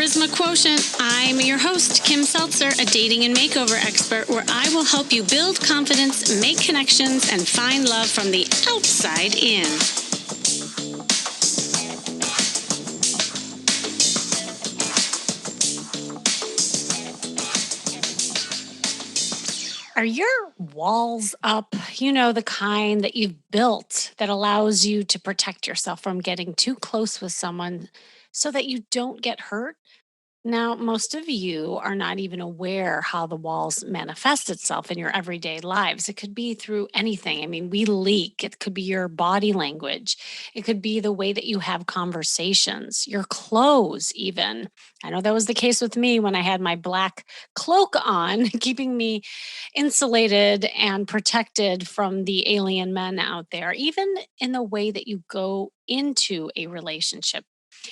Charisma Quotient. I'm your host, Kim Seltzer, a dating and makeover expert, where I will help you build confidence, make connections, and find love from the outside in. Are your walls up? You know, the kind that you've built that allows you to protect yourself from getting too close with someone so that you don't get hurt? Now, most of you are not even aware how the walls manifest itself in your everyday lives. It could be through anything. I mean, we leak. It could be your body language. It could be the way that you have conversations, your clothes, even. I know that was the case with me when I had my black cloak on, keeping me insulated and protected from the alien men out there, even in the way that you go into a relationship.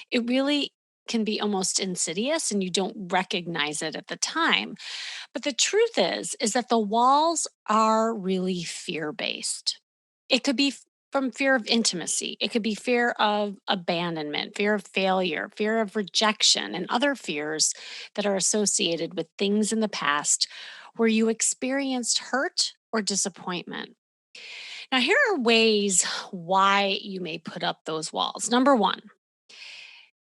It really can be almost insidious and you don't recognize it at the time. But the truth is that the walls are really fear-based. It could be from fear of intimacy. It could be fear of abandonment, fear of failure, fear of rejection, and other fears that are associated with things in the past where you experienced hurt or disappointment. Now, here are ways why you may put up those walls. Number one,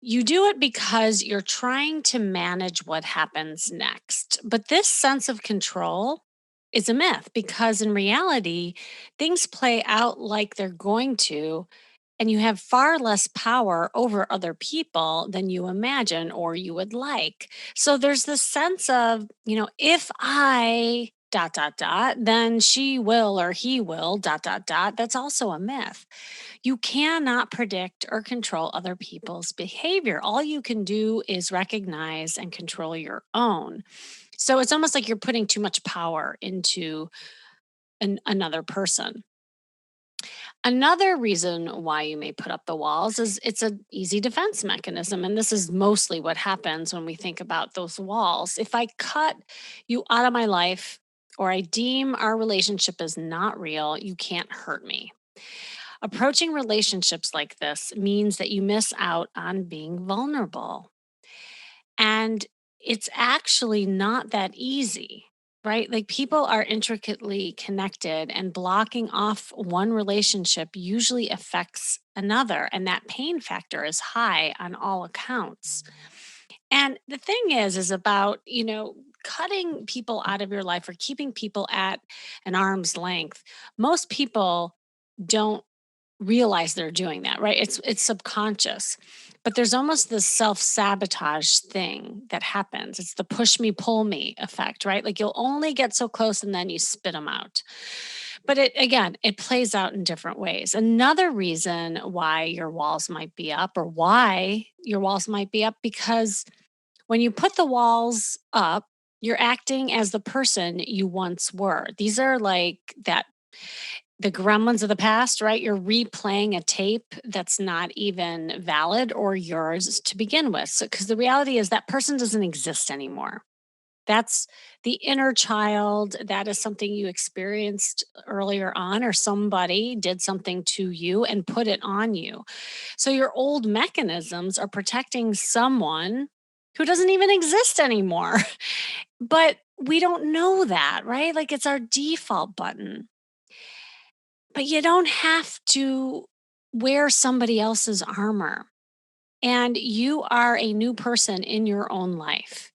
you do it because you're trying to manage what happens next. But this sense of control is a myth because in reality, things play out like they're going to, and you have far less power over other people than you imagine or you would like. So there's this sense of, if I dot dot dot, then she will or he will dot dot dot. That's also a myth. You cannot predict or control other people's behavior. All you can do is recognize and control your own. So it's almost like you're putting too much power into another person. Another reason why you may put up the walls is it's an easy defense mechanism. And this is mostly what happens when we think about those walls. If I cut you out of my life or I deem our relationship as not real, you can't hurt me. Approaching relationships like this means that you miss out on being vulnerable. And it's actually not that easy, right? Like people are intricately connected, and blocking off one relationship usually affects another. And that pain factor is high on all accounts. And the thing is about, cutting people out of your life or keeping people at an arm's length. Most people don't realize they're doing that, right? It's subconscious. But there's almost this self-sabotage thing that happens. It's the push me pull me effect, right? Like you'll only get so close and then you spit them out. But it plays out in different ways. Another reason why your walls might be up or why your walls might be up because when you put the walls up, you're acting as the person you once were. These are like that the gremlins of the past, right? You're replaying a tape that's not even valid or yours to begin with. So, because the reality is that person doesn't exist anymore. That's the inner child. That is something you experienced earlier on, or somebody did something to you and put it on you. So, your old mechanisms are protecting someone who doesn't even exist anymore. But we don't know that, right? Like it's our default button. But you don't have to wear somebody else's armor. And you are a new person in your own life.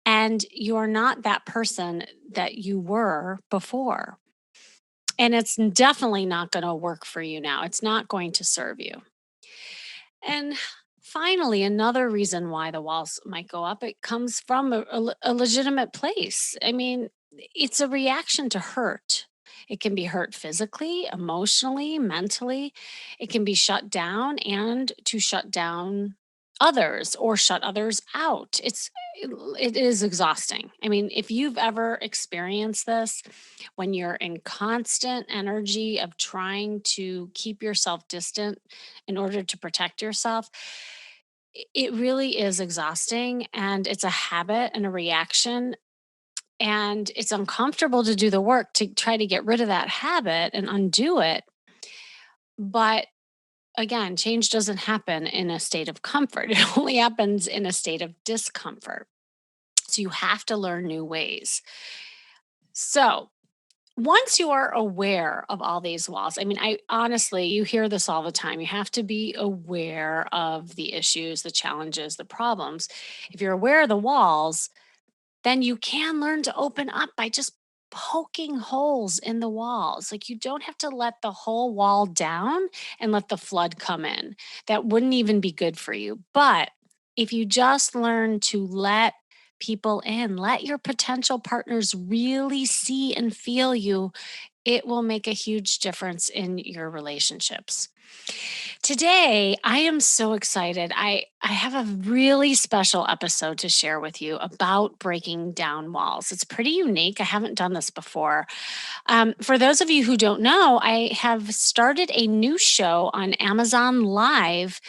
And you are not that person that you were before. And it's definitely not going to work for you now. It's not going to serve you. And finally, another reason why the walls might go up, it comes from a legitimate place. I mean, it's a reaction to hurt. It can be hurt physically, emotionally, mentally. It can be shut down and to shut down others or shut others out. It is exhausting. I mean, if you've ever experienced this when you're in constant energy of trying to keep yourself distant in order to protect yourself, it really is exhausting and it's a habit and a reaction. And it's uncomfortable to do the work to try to get rid of that habit and undo it. But again, change doesn't happen in a state of comfort. It only happens in a state of discomfort. So you have to learn new ways. So once you are aware of all these walls, I mean, I honestly, you hear this all the time. You have to be aware of the issues, the challenges, the problems. If you're aware of the walls, then you can learn to open up by just poking holes in the walls. Like you don't have to let the whole wall down and let the flood come in. That wouldn't even be good for you. But if you just learn to let people in, let your potential partners really see and feel you, it will make a huge difference in your relationships. Today, I am so excited. I have a really special episode to share with you about breaking down walls. It's pretty unique. I haven't done this before. For those of you who don't know, I have started a new show on Amazon Live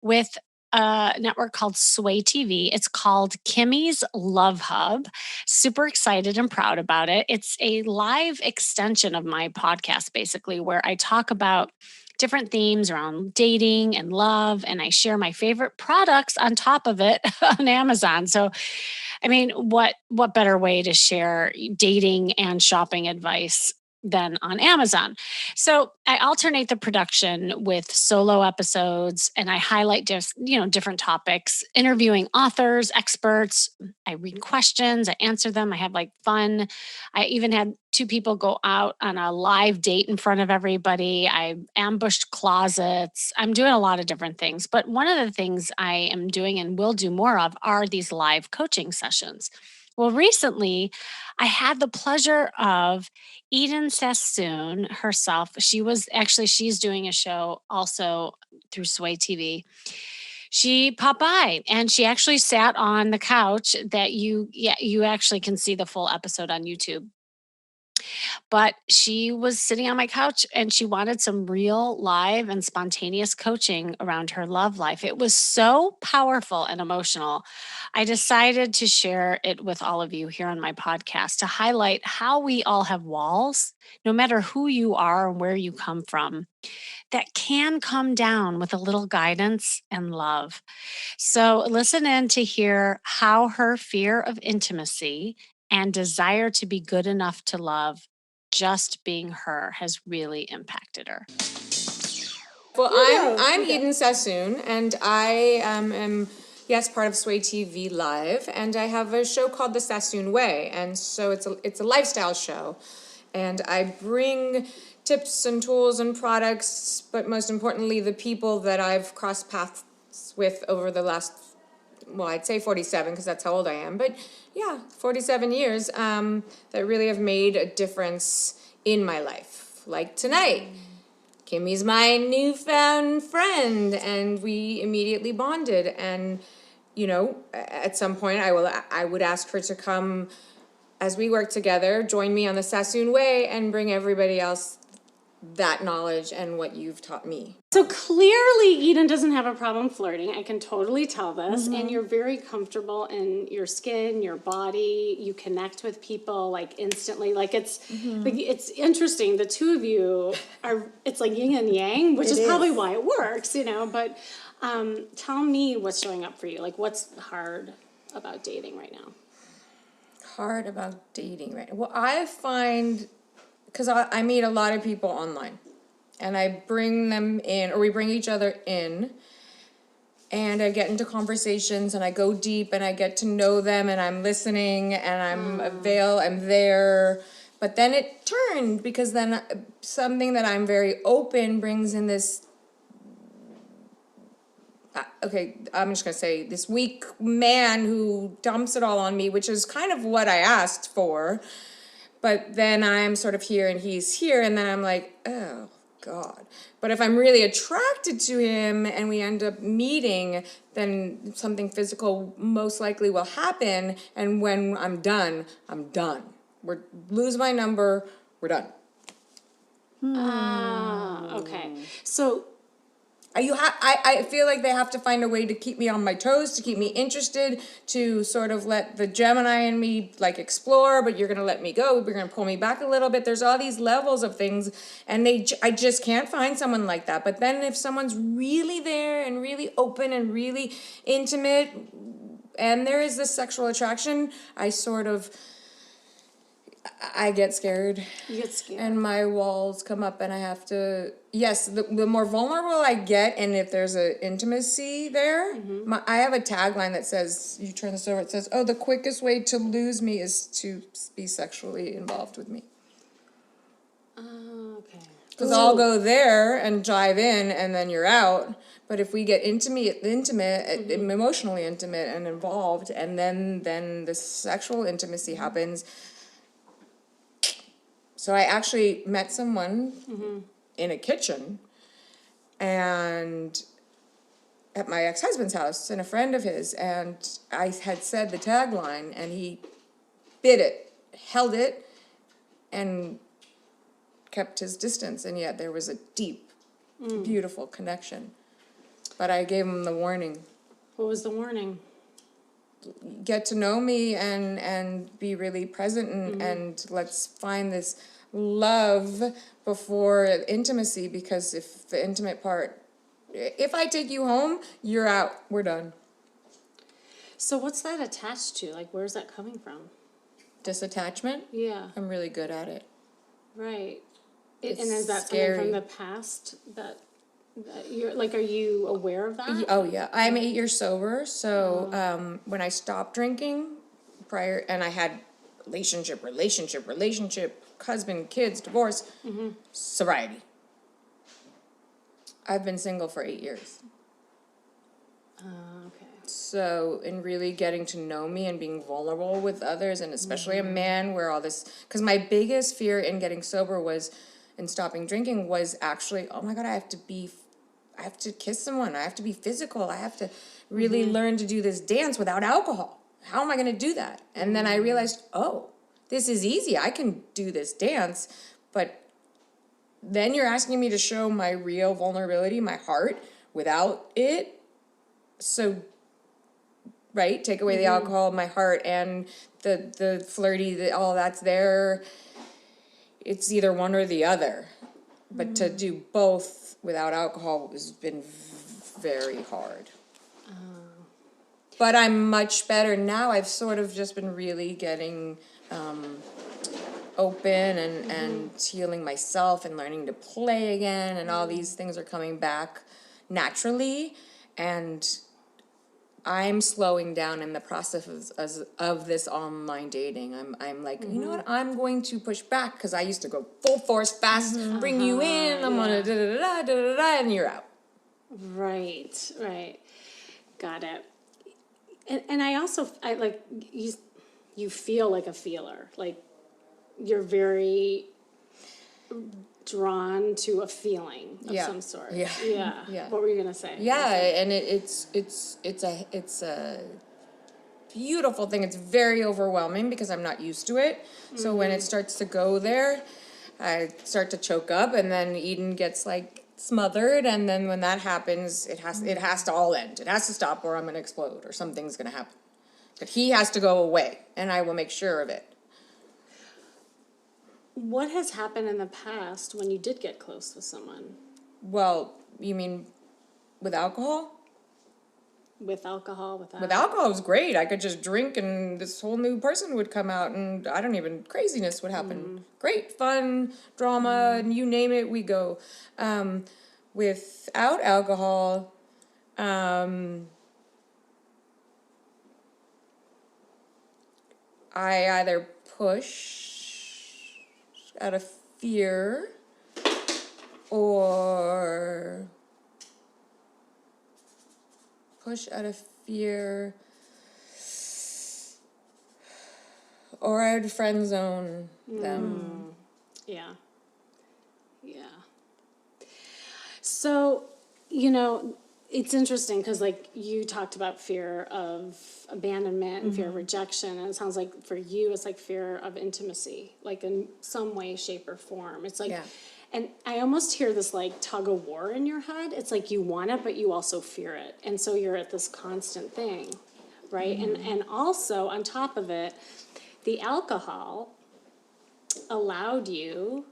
with a network called Sway TV. It's called Kimmy's Love Hub. Super excited and proud about it. It's a live extension of my podcast, basically, where I talk about different themes around dating and love, and I share my favorite products on top of it on Amazon. So I mean, what better way to share dating and shopping advice than on Amazon? So I alternate the production with solo episodes and I highlight just, different topics, interviewing authors, experts. I read questions, I answer them, I have like fun. I even had two people go out on a live date in front of everybody. I ambushed closets. I'm doing a lot of different things. But one of the things I am doing and will do more of are these live coaching sessions. Well, recently I had the pleasure of Eden Sassoon herself. She's doing a show also through Sway TV. She popped by and she actually sat on the couch that you actually can see the full episode on YouTube, but she was sitting on my couch and she wanted some real live and spontaneous coaching around her love life. It was so powerful and emotional. I decided to share it with all of you here on my podcast to highlight how we all have walls, no matter who you are and where you come from, that can come down with a little guidance and love. So listen in to hear how her fear of intimacy and desire to be good enough to love, just being her, has really impacted her. Well, I'm Eden Sassoon, and I am yes part of Sway TV Live, and I have a show called The Sassoon Way, and so it's a lifestyle show, and I bring tips and tools and products, but most importantly, the people that I've crossed paths with over the last, well, I'd say 47 because that's how old I am, but yeah, 47 years that really have made a difference in my life. Like tonight, Kimmy's my newfound friend, and we immediately bonded. And at some point, I would ask her to come as we work together, join me on the Sassoon Way, and bring everybody else that knowledge and what you've taught me. So clearly, Eden doesn't have a problem flirting. I can totally tell this. And you're very comfortable in your skin, your body. You connect with people like instantly. Like it's interesting. The two of you it's like yin and yang, which is probably why it works, But tell me what's showing up for you. Like what's hard about dating right now? Hard about dating right now? Well, I find, because I meet a lot of people online, and I bring them in, or we bring each other in, and I get into conversations, and I go deep, and I get to know them, and I'm listening, and I'm there, but then it turned, because then something that I'm very open brings in this, I'm just going to say, this weak man who dumps it all on me, which is kind of what I asked for. But then I'm sort of here and he's here, and then I'm like, oh, God. But if I'm really attracted to him and we end up meeting, then something physical most likely will happen. And when I'm done, I'm done. Lose my number, we're done. Okay. So I feel like they have to find a way to keep me on my toes, to keep me interested, to sort of let the Gemini in me like explore, but you're gonna let me go, you're gonna pull me back a little bit. There's all these levels of things, and I just can't find someone like that. But then if someone's really there and really open and really intimate, and there is this sexual attraction, I get scared. You get scared. And my walls come up, and I have to. Yes, the more vulnerable I get, and if there's an intimacy there, I have a tagline that says, you turn this over, it says, "Oh, the quickest way to lose me is to be sexually involved with me." Okay. Because I'll go there and dive in, and then you're out. But if we get intimate, emotionally intimate and involved, and then the sexual intimacy happens. So I actually met someone in a kitchen, and at my ex-husband's house, and a friend of his, and I had said the tagline, and he bit it, held it, and kept his distance, and yet there was a deep, beautiful connection. But I gave him the warning. What was the warning? Get to know me and be really present, and let's find this love before intimacy, because if the intimate part, if I take you home, you're out, we're done. So what's that attached to? Like, where's that coming from? Disattachment? Yeah. I'm really good at it. Right. It's and is that scary. coming from the past that you're like, are you aware of that? Oh yeah, I'm 8 years sober. So when I stopped drinking, and I had relationship, husband, kids, divorce, sobriety. I've been single for 8 years. Okay. So in really getting to know me and being vulnerable with others, and especially a man, where all this, because my biggest fear in getting sober and stopping drinking was actually, oh my God, I have to kiss someone. I have to be physical. I have to really learn to do this dance without alcohol. How am I going to do that? And then I realized, oh, this is easy. I can do this dance. But then you're asking me to show my real vulnerability, my heart, without it. So, right, take away the alcohol, my heart, and the flirty, all that's there. It's either one or the other. But to do both without alcohol has been very hard. But I'm much better now. I've sort of just been really getting open and healing myself and learning to play again, and all these things are coming back naturally. And I'm slowing down in the process of this online dating. I'm like, you know what? I'm going to push back, because I used to go full force, fast, bring you in. I'm gonna da-da-da-da-da-da, and you're out. Right. Got it. And I also, I like, you feel like a feeler. Like, you're very drawn to a feeling of some sort. Yeah. What were you gonna say? Yeah, and it's a beautiful thing. It's very overwhelming because I'm not used to it. So when it starts to go there, I start to choke up, and then Eden gets like smothered, and then when that happens, it has to all end. It has to stop, or I'm gonna explode, or something's gonna happen. But he has to go away, and I will make sure of it. What has happened in the past when you did get close with someone? Well, you mean with alcohol? With alcohol, without? With alcohol, it was great. I could just drink, and this whole new person would come out, and craziness would happen. Great, fun, drama, and you name it, we go. Without alcohol, I either push out of fear, or or I'd friend zone them. Yeah. So, it's interesting because, like, you talked about fear of abandonment and fear of rejection, and it sounds like for you it's like fear of intimacy, like in some way, shape, or form. It's like, And I almost hear this like tug of war in your head. It's like you want it, but you also fear it. And so you're at this constant thing, right? And also on top of it, the alcohol allowed you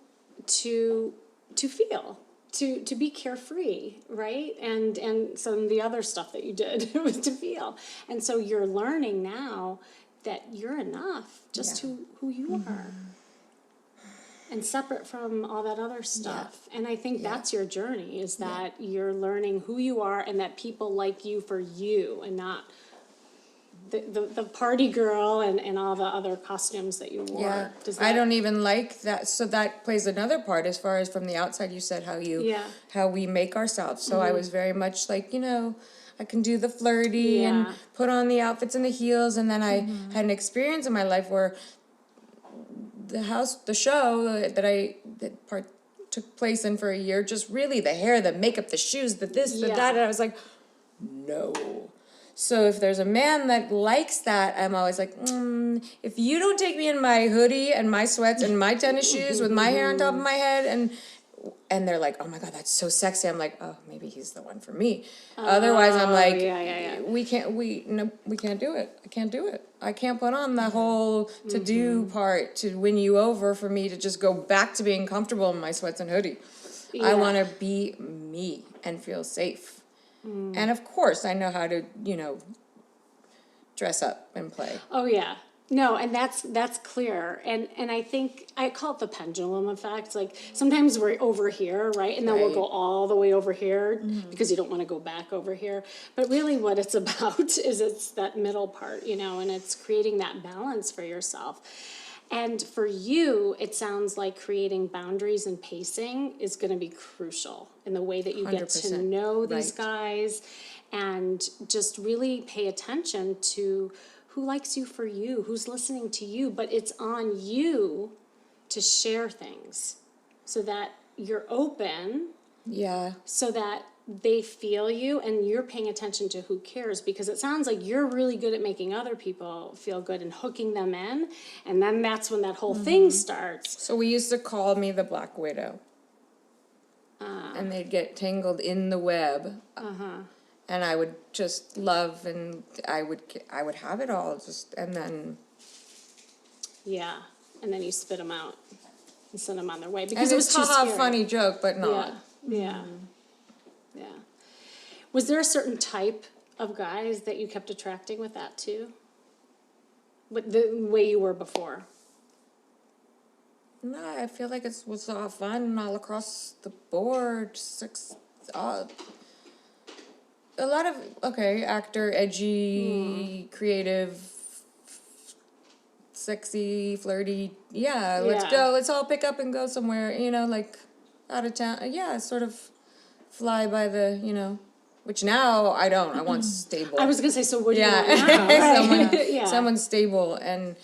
to feel, to be carefree, right? And some of the other stuff that you did was to feel. And so you're learning now that you're enough, just who you are. And separate from all that other stuff. And I think that's your journey, is that you're learning who you are and that people like you for you and not the party girl and all the other costumes that you wore. Yeah, Does I that, don't even like that. So that plays another part as far as from the outside. You said how we make ourselves. So I was very much like, I can do the flirty and put on the outfits and the heels. And then I had an experience in my life where the show that part took place in for a year, just really the hair, the makeup, the shoes, the this, the that, and I was like, no. So if there's a man that likes that, I'm always like, if you don't take me in my hoodie and my sweats and my tennis shoes with my hair on top of my head, and they're like, oh my God, that's so sexy. I'm like, oh, maybe he's the one for me. Otherwise, I'm like, we can't do it. I can't do it. I can't put on the whole to-do part to win you over for me to just go back to being comfortable in my sweats and hoodie. I want to be me and feel safe. And of course, I know how to, dress up and play. Oh yeah. No, and that's clear. And I think I call it the pendulum effect. Like sometimes we're over here, right? And then we'll go all the way over here because you don't want to go back over here. But really what it's about is it's that middle part, and it's creating that balance for yourself. And for you, it sounds like creating boundaries and pacing is going to be crucial in the way that you get to know these guys and just really pay attention to who likes you for you, who's listening to you. But it's on you to share things so that you're open. Yeah. So that they feel you and you're paying attention to who cares, because it sounds like you're really good at making other people feel good and hooking them in, and then that's when that whole thing starts. So we used to call me the Black Widow. And they'd get tangled in the web. And I would just love, and I would have it all, and then... Yeah, and then you spit them out and send them on their way, because and it was too scary. funny joke, but not. Yeah. Was there a certain type of guys that you kept attracting with that too? With the way you were before? No, I feel like it was all fun all across the board. A lot of, actor, edgy, creative, sexy, flirty. Yeah, let's go. Let's all pick up and go somewhere, like out of town. Yeah, sort of fly by the, which now I don't. I want stable. I was going to say, so what do you want now? Right? Someone stable and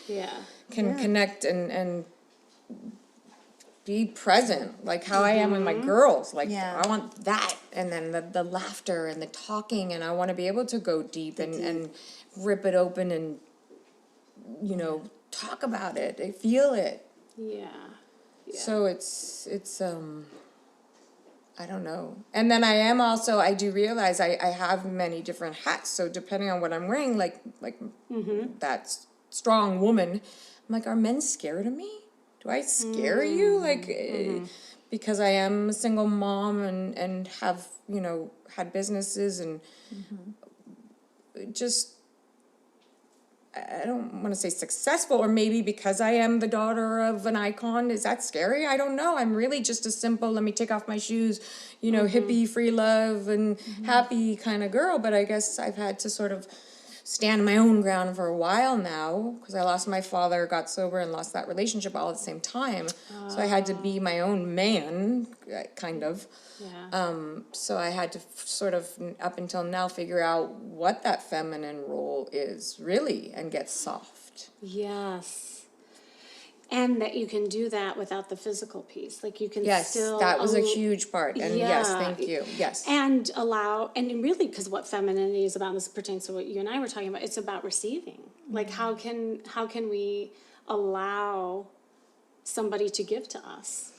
can connect and be present, like how I am with my girls. Like I want that, and then the laughter and the talking, and I want to be able to go deep and rip it open and talk about it. I feel it. Yeah. So it's I don't know. And then I do realize I have many different hats. So depending on what I'm wearing, like that strong woman, I'm like, are men scared of me? Do I scare you? Like, because I am a single mom and have, had businesses and just, I don't want to say successful, or maybe because I am the daughter of an icon. Is that scary? I don't know. I'm really just a simple, let me take off my shoes, hippie, free love, and happy kind of girl. But I guess I've had to sort of stand my own ground for a while now, because I lost my father, got sober, and lost that relationship all at the same time. So I had to be my own man, kind of. Yeah. So I had to sort of, up until now, figure out what that feminine role is, really, and get soft. Yes. And that you can do that without the physical piece. Like you can still... Yes, that was a huge part. And yes, thank you. Yes. And really, because what femininity is about, this pertains to what you and I were talking about, it's about receiving. Like how can we allow somebody to give to us?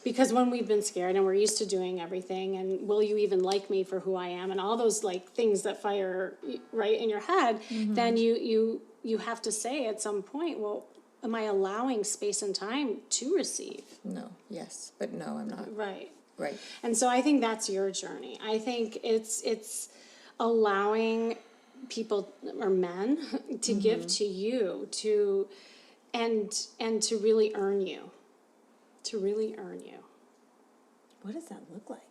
Because when we've been scared and we're used to doing everything, and will you even like me for who I am, and all those like things that fire right in your head, then you have to say at some point, well, am I allowing space and time to receive? No, yes, but no, I'm not. Right. Right. And so I think that's your journey. I think it's allowing people or men to give to you and to really earn you. To really earn you. What does that look like?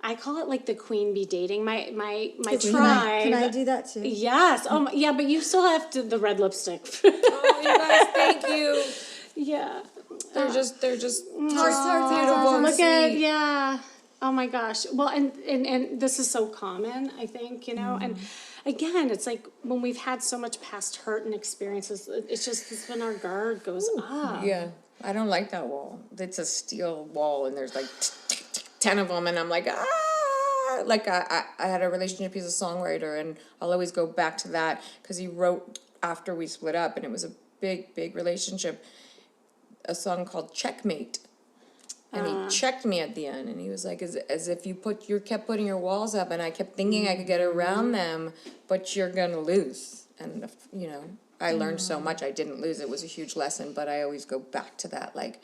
I call it like the queen bee dating. My Can tribe. can I do that too? Yes. Oh yeah, but you still have to the red lipstick. Oh, you guys, thank you. Yeah. They're just Hearts, beautiful and Look at sweet. yeah. Oh my gosh. Well, and this is so common, I think, and again, it's like when we've had so much past hurt and experiences, it's when our guard goes up. Yeah, I don't like that wall. It's a steel wall, and there's like 10 of them, and I'm like, ah! Like, I had a relationship, he's a songwriter, and I'll always go back to that, because he wrote after we split up, and it was a big, big relationship, a song called Checkmate. And he checked me at the end, and he was like, as if you kept putting your walls up, and I kept thinking I could get around them, but you're gonna lose. And, I learned so much. I didn't lose. It was a huge lesson, but I always go back to that. Like,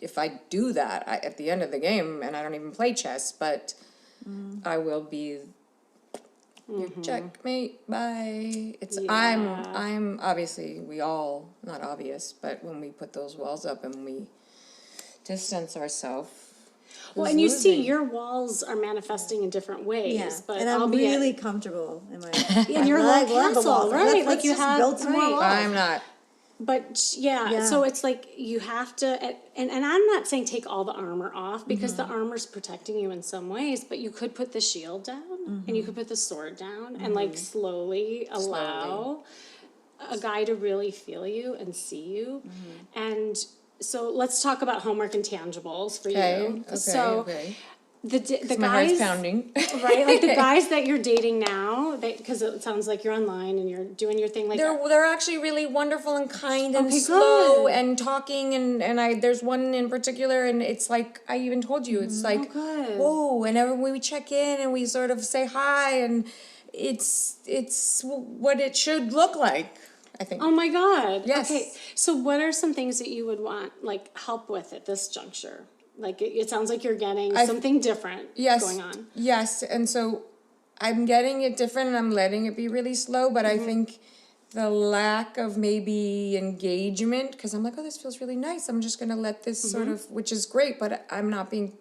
if I do that at the end of the game, and I don't even play chess, but I will be your checkmate. Bye. I'm obviously, we all, not obvious, but when we put those walls up and we distance ourselves. Well, and you see, your walls are manifesting in different ways. Yeah, But and I'm albeit, really comfortable in my in your like, little love the castle, walls. right? Let's Like you just have build some more right. walls. I'm not. But Yeah. so it's like you have to, and I'm not saying take all the armor off, because the armor's protecting you in some ways, but you could put the shield down and you could put the sword down and like slowly allow a guy to really feel you and see you. And so let's talk about homework intangibles for you. Okay. The My heart's guys, pounding. right? Like the guys that you're dating now, because it sounds like you're online and you're doing your thing. Like They're actually really wonderful and kind and Okay, slow good. and talking, and there's one in particular, and it's like I even told you, it's like good. whoa, and when we check in and we sort of say hi, and it's what it should look like, I think. Oh my God. Yes. Okay. So what are some things that you would want like help with at this juncture? Like it sounds like you're getting something different going on. Yes, and so I'm getting it different, and I'm letting it be really slow, but I think the lack of maybe engagement, because I'm like, oh, this feels really nice. I'm just going to let this sort of, which is great, but I'm not being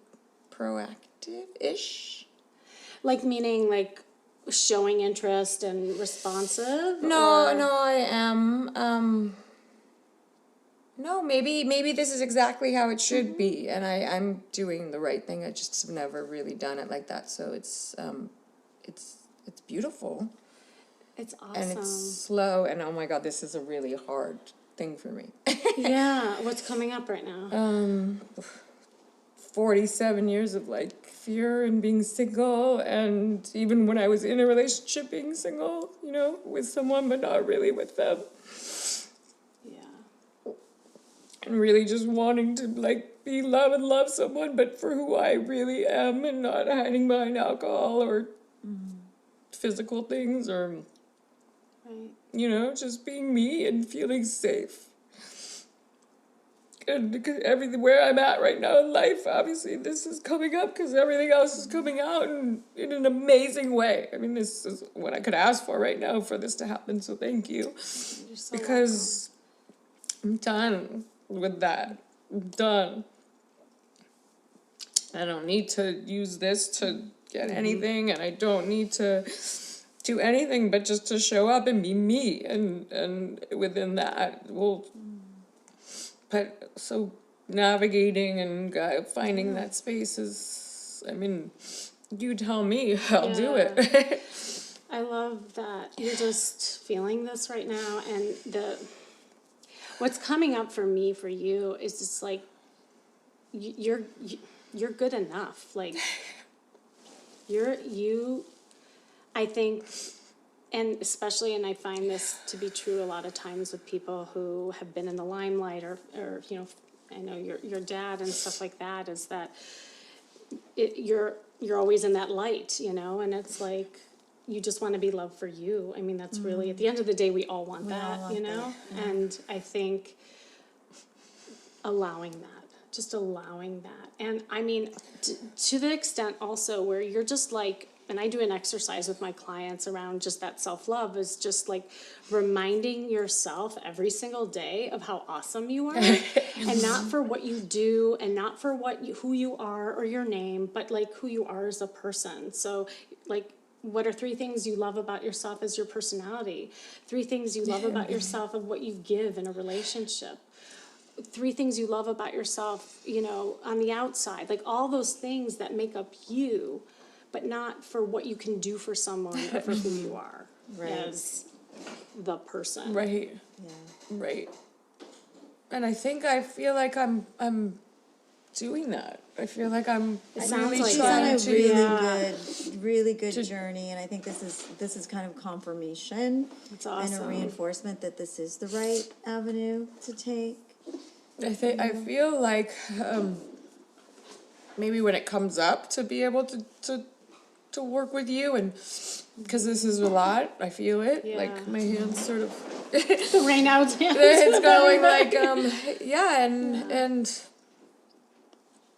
proactive-ish. Like meaning like showing interest and responsive? No, or- I am. No, maybe this is exactly how it should be, and I'm doing the right thing. I just have never really done it like that, so it's beautiful. It's awesome. And it's slow, and oh my God, this is a really hard thing for me. Yeah. What's coming up right now? 47 years of like fear and being single, and even when I was in a relationship being single, with someone but not really with them. Yeah. And really just wanting to like be loved and love someone, but for who I really am, and not hiding behind alcohol or physical things, or Right. just being me and feeling safe. And because everywhere I'm at right now in life, obviously this is coming up because everything else is coming out in an amazing way. I mean, this is what I could ask for right now for this to happen, so thank you. You're so Because I'm done with that. I'm done. I don't need to use this to get anything, and I don't need to do anything but just to show up and be me, and within that, but so navigating and finding that space is, I mean, you tell me, I'll do it. I love that you're just feeling this right now, and what's coming up for me for you is just like you're good enough. Like I think, and especially, and I find this to be true a lot of times with people who have been in the limelight or I know your dad and stuff like that, is that you're always in that light, and it's like you just want to be loved for you. I mean, that's really, at the end of the day, we all want that, all want that, yeah. And I think allowing that. And I mean, to the extent also where you're just like, and I do an exercise with my clients around just that self-love, is just like reminding yourself every single day of how awesome you are, and not for what you do, and not for who you are or your name, but like who you are as a person. So like, what are 3 things you love about yourself as your personality? 3 things you love about yourself of what you give in a relationship. 3 things you love about yourself, on the outside, like all those things that make up you, but not for what you can do for someone or for who you are as the person. Right. Yeah. Right. And I feel like I'm doing that. I feel like I'm sounds really like She's on trying a to. really good journey, and I think this is kind of confirmation That's and awesome. a reinforcement that this is the right avenue to take. I feel like maybe when it comes up to be able to work with you, and because this is a lot, I feel it. Yeah. Like my hands sort of Right now it's it's going like and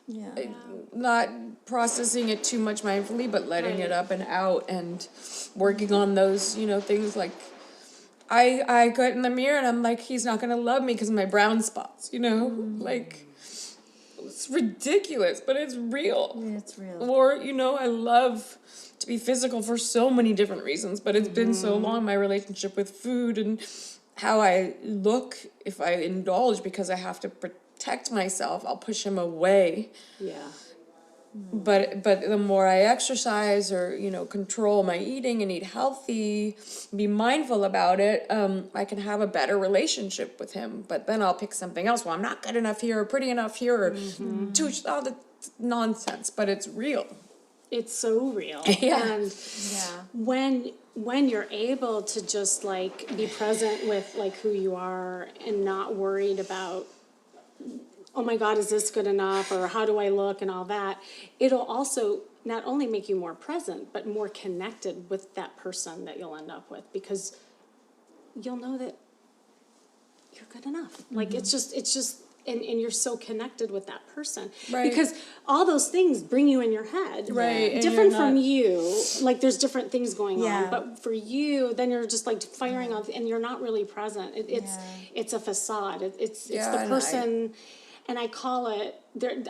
Yeah. not processing it too much mindfully, but letting it up and out and working on those, things like I get in the mirror and I'm like, he's not gonna love me because of my brown spots, like it's ridiculous, but it's real. Yeah, it's real. Or, I love to be physical for so many different reasons, but it's been so long, my relationship with food and how I look if I indulge because I have to protect myself, I'll push him away. Yeah. But the more I exercise or, control my eating and eat healthy, be mindful about it, I can have a better relationship with him. But then I'll pick something else. Well, I'm not good enough here or pretty enough here or all the nonsense, but it's real. It's so real. Yeah. And when you're able to just like be present with like who you are and not worried about, oh my God, is this good enough? Or how do I look and all that? It'll also not only make you more present, but more connected with that person that you'll end up with, because you'll know that you're good enough. Like it's just, and you're so connected with that person. Right. Because all those things bring you in your head. Right, and Different you're from not- you. Like there's different things going Yeah. on. But for you, then you're just like firing off and you're not really present. It's a facade. It's Yeah, the and person. And I call it,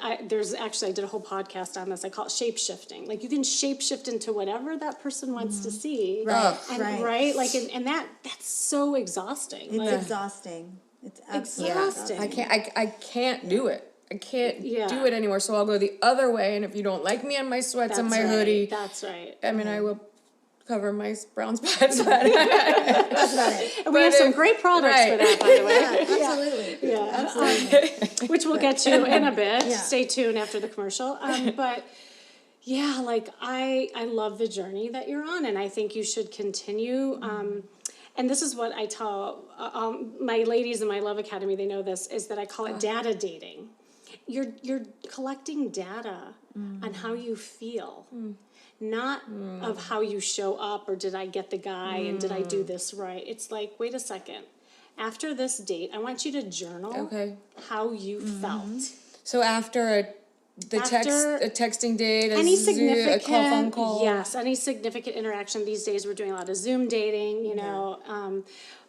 I did a whole podcast on this. I call it shape-shifting. Like you can shape-shift into whatever that person wants to see. Right, And, right. Like, and that's so exhausting. It's Like, exhausting. It's absolutely exhausting. I can't do it. I can't Yeah. do it anymore. So I'll go the other way. And if you don't like me and my sweats and my right. hoodie, That's right. I mean, I will cover my brown spots. But That's about it. And we have some if- great products for right. that, by the way. Absolutely. Yeah. Absolutely. Which we'll get to in a bit. Yeah. Stay tuned after the commercial. But yeah, like I love the journey that you're on, and I think you should continue. And this is what I tell my ladies in my Love Academy. They know this, is that I call it data dating. You're collecting data on how you feel. Not of how you show up, or did I get the guy and did I do this right? It's like, wait a second. After this date, I want you to journal Okay. how you felt. So after a texting date, Any Zoom, significant, a phone call. yes, any significant interaction. These days we're doing a lot of Zoom dating, you know.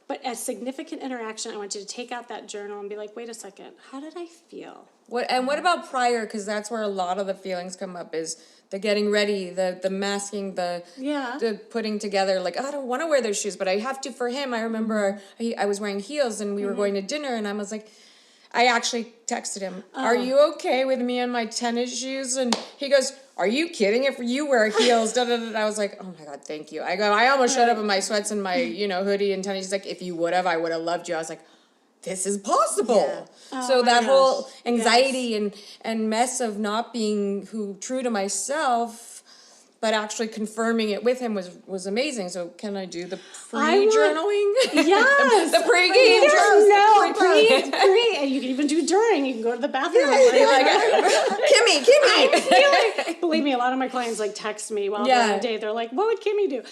But a significant interaction, I want you to take out that journal and be like, wait a second, how did I feel? What about prior? Because that's where a lot of the feelings come up. Is the getting ready, the masking, the putting together. Like, oh, I don't want to wear those shoes, but I have to for him. I remember I was wearing heels and we were going to dinner, and I was like, I actually texted him, "Are you okay with me and my tennis shoes?" And he goes, "Are you kidding? If you wear heels, da da da." I was like, "Oh my God, thank you." I almost showed up in my sweats and my hoodie and tennis. He's like, "If you would have, I would have loved you." I was like, this is possible. Yeah. So that whole anxiety Yes. and mess of not being true to myself, but actually confirming it with him was amazing. So can I do the pre-journaling? Yes. the pre-game journal. Pre, and you can even do during. You can go to the bathroom. You're like, Kimmy. I feel like, believe me, a lot of my clients like text me while they're on a date. They're like, "What would Kimmy do?"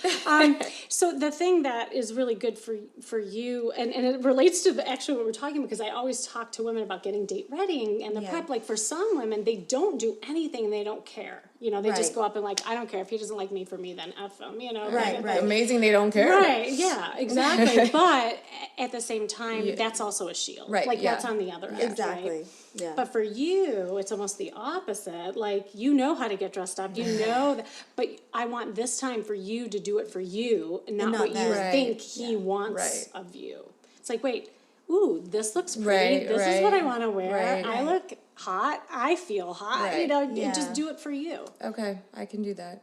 So the thing that is really good for you, and it relates to actually what we're talking about, because I always talk to women about getting date ready and the prep. Like for some women, they don't do anything and they don't care. You know, they just go up and like, I don't care if he doesn't like me for me, then F him. You know, Right. Amazing, they don't care. Right, yeah, exactly. But at the same time, that's also a shield. Right, Like that's on the other end. Exactly. Right? Yeah. But for you, it's almost the opposite. Like, you know how to get dressed up. You know that, but I want this time for you to do it for you, and not what you them. think he wants of you. It's like, wait, ooh, this looks pretty. Right, This is what I right, want to wear. right. I look hot. I feel hot. You Right. know, Yeah. just do it for you. Okay, I can do that.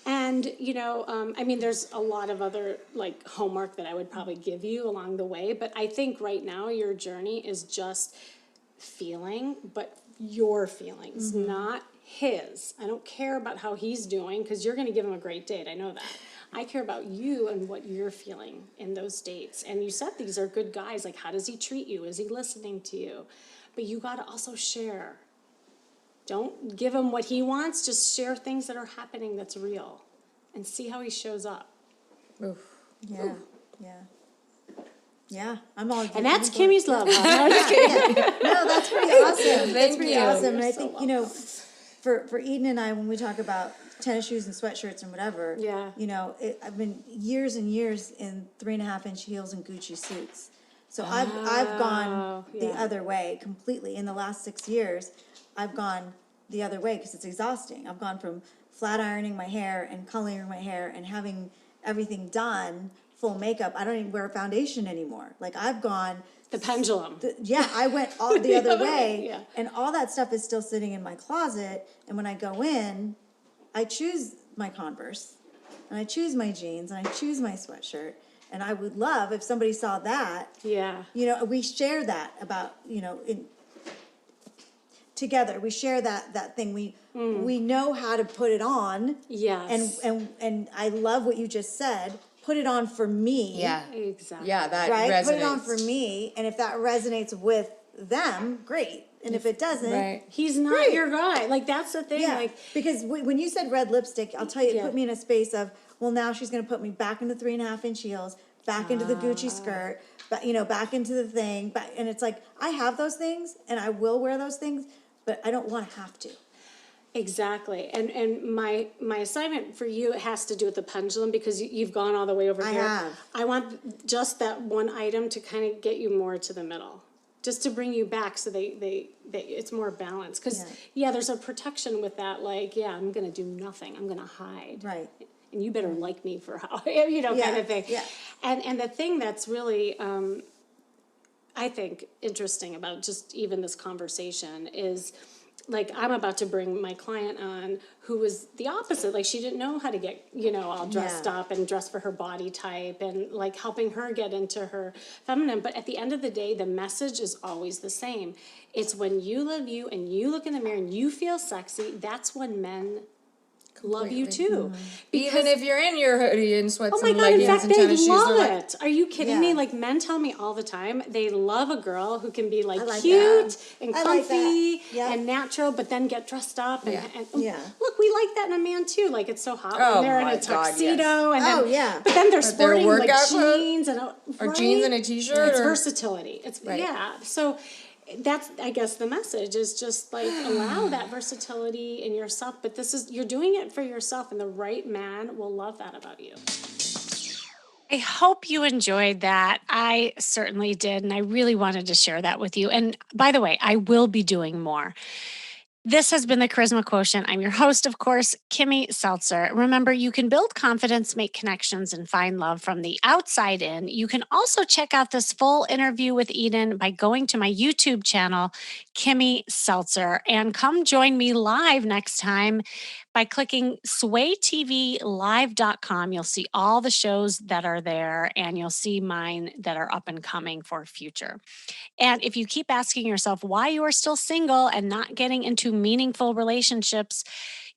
And, you know, I mean, there's a lot of other, like, homework that I would probably give you along the way. But I think right now your journey is just feeling, but your feelings, not his. I don't care about how he's doing, because you're going to give him a great date. I know that. I care about you and what you're feeling in those dates. And you said these are good guys. Like, how does he treat you? Is he listening to you? But you got to also share. Don't give him what he wants. Just share things that are happening that's real, and see how he shows up. Oof. Yeah. Yeah. Yeah. I'm all. And that's Kimmy's love. Huh? No, I'm just kidding. No, that's pretty awesome. That's pretty you. awesome. And I You're so think, you know, for Eden and I, when we talk about tennis shoes and sweatshirts and whatever, Yeah. you know, I've been years and years in 3.5-inch heels and Gucci suits. So I've gone the other way completely. In the last 6 years, I've gone the other way because it's exhausting. I've gone from flat ironing my hair and coloring my hair and having everything done, full makeup. I don't even wear foundation anymore. Like I've gone The pendulum. I went all the other way, Yeah. and all that stuff is still sitting in my closet. And when I go in, I choose my Converse, and I choose my jeans, and I choose my sweatshirt. And I would love if somebody saw that. Yeah. You know, we share that about, you know, together. We share that thing. We know how to put it on. Yes. And I love what you just said. Put it on for me. Yeah. Exactly. Yeah, that Right? resonates. Put it on for me. And if that resonates with them, great. And if it doesn't, Right. He's not Great. your guy. Like, that's the thing. yeah. Like, Because when you said red lipstick, I'll tell you, it Yeah. put me in a space of, well, now she's going to put me back into 3.5-inch heels, back into the Gucci Ah. skirt, but you know, back into the thing. And it's like, I have those things and I will wear those things, but I don't want to have to. exactly. And my assignment for you has to do with the pendulum, because you've gone all the way over I here. have. I want just that one item to kind of get you more to the middle, just to bring you back, so they it's more balanced. Because there's a protection with that. Like, I'm gonna do nothing. I'm gonna hide. Right. And you better like me for how kind of thing. Yeah. And the thing that's really I think interesting about just even this conversation is, like, I'm about to bring my client on who was the opposite. Like, she didn't know how to get, all dressed up and dress for her body type, and like helping her get into her feminine. But at the end of the day, the message is always the same. It's when you love you and you look in the mirror and you feel sexy, that's when men love you too. Even if you're in your hoodie and sweats Oh my and God, in leggings fact, and they tennis shoes, love they're like, it. Are you kidding Yeah. me? Like, men tell me all the time, they love a girl who can be like, like cute that. and I like comfy that. Yeah. and natural, but then get dressed up. And, Yeah. Yeah. Look, we like that in a man too. Like, it's so hot Oh when they're in my a God, tuxedo. And Oh, then, yeah. But then they're their sporting like workout clothes? jeans and Or jeans and a t-shirt, It's or- versatility. It's So that's, I guess, the message is just like allow that versatility in yourself. But you're doing it for yourself, and the right man will love that about you. I hope you enjoyed that. I certainly did, and I really wanted to share that with you. And by the way, I will be doing more. This has been the Charisma Quotient. I'm your host, of course, Kimmy Seltzer. Remember, you can build confidence, make connections, and find love from the outside in. You can also check out this full interview with Eden by going to my YouTube channel, Kimmy Seltzer, and come join me live next time by clicking swaytvlive.com. You'll see all the shows that are there, and you'll see mine that are up and coming for future. And if you keep asking yourself why you are still single and not getting into meaningful relationships,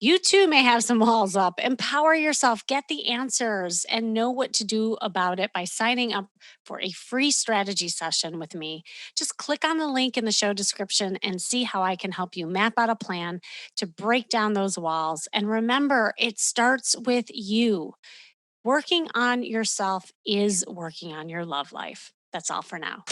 You too may have some walls up. Empower yourself, get the answers, and know what to do about it by signing up for a free strategy session with me. Just click on the link in the show description and see how I can help you map out a plan to break down those walls. And remember, it starts with you. Working on yourself is working on your love life. That's all for now.